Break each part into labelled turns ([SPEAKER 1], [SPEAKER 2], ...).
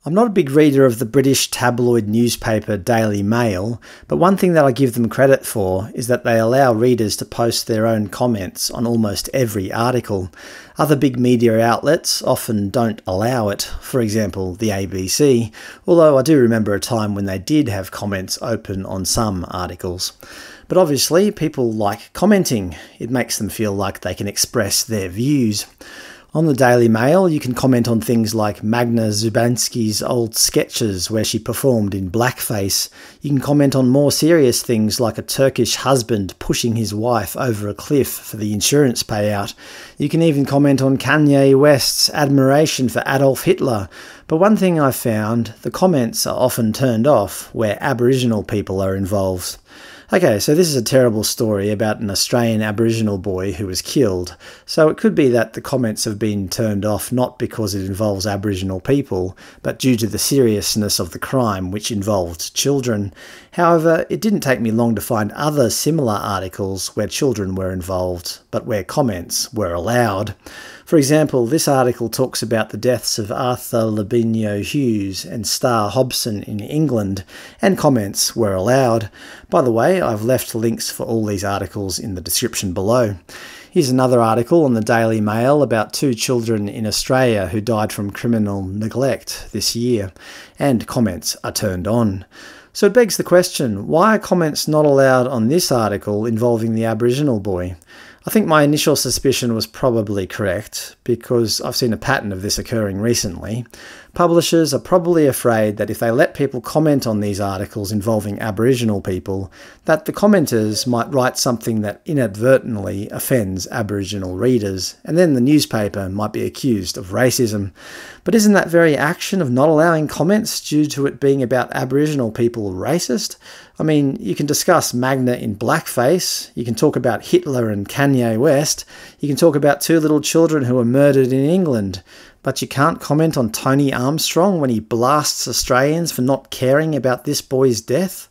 [SPEAKER 1] I'm not a big reader of the British tabloid newspaper Daily Mail, but one thing that I give them credit for is that they allow readers to post their own comments on almost every article. Other big media outlets often don't allow it, for example the ABC, although I do remember a time when they did have comments open on some articles. But obviously people like commenting. It makes them feel like they can express their views. On the Daily Mail, you can comment on things like Magda Szubanski's old sketches where she performed in blackface. You can comment on more serious things like a Turkish husband pushing his wife over a cliff for the insurance payout. You can even comment on Kanye West's admiration for Adolf Hitler. But one thing I've found, the comments are often turned off where Aboriginal people are involved. Okay, so this is a terrible story about an Australian Aboriginal boy who was killed, so it could be that the comments have been turned off not because it involves Aboriginal people, but due to the seriousness of the crime, which involved children. However, it didn't take me long to find other similar articles where children were involved, but where comments were allowed. For example, this article talks about the deaths of Arthur Lavinia Hughes and Star Hobson in England, and comments were allowed. By the way, I've left links for all these articles in the description below. Here's another article on the Daily Mail about 2 children in Australia who died from criminal neglect this year, and comments are turned on. So it begs the question, why are comments not allowed on this article involving the Aboriginal boy? I think my initial suspicion was probably correct, because I've seen a pattern of this occurring recently. Publishers are probably afraid that if they let people comment on these articles involving Aboriginal people, that the commenters might write something that inadvertently offends Aboriginal readers, and then the newspaper might be accused of racism. But isn't that very action of not allowing comments due to it being about Aboriginal people racist? I mean, you can discuss Magda in blackface, you can talk about Hitler and Kanye West, you can talk about 2 little children who were murdered in England, but you can't comment on Tony Armstrong when he blasts Australians for not caring about this boy's death?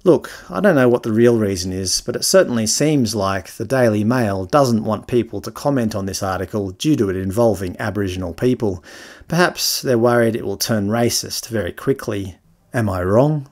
[SPEAKER 1] Look, I don't know what the real reason is, but it certainly seems like the Daily Mail doesn't want people to comment on this article due to it involving Aboriginal people. Perhaps they're worried it will turn racist very quickly. Am I wrong?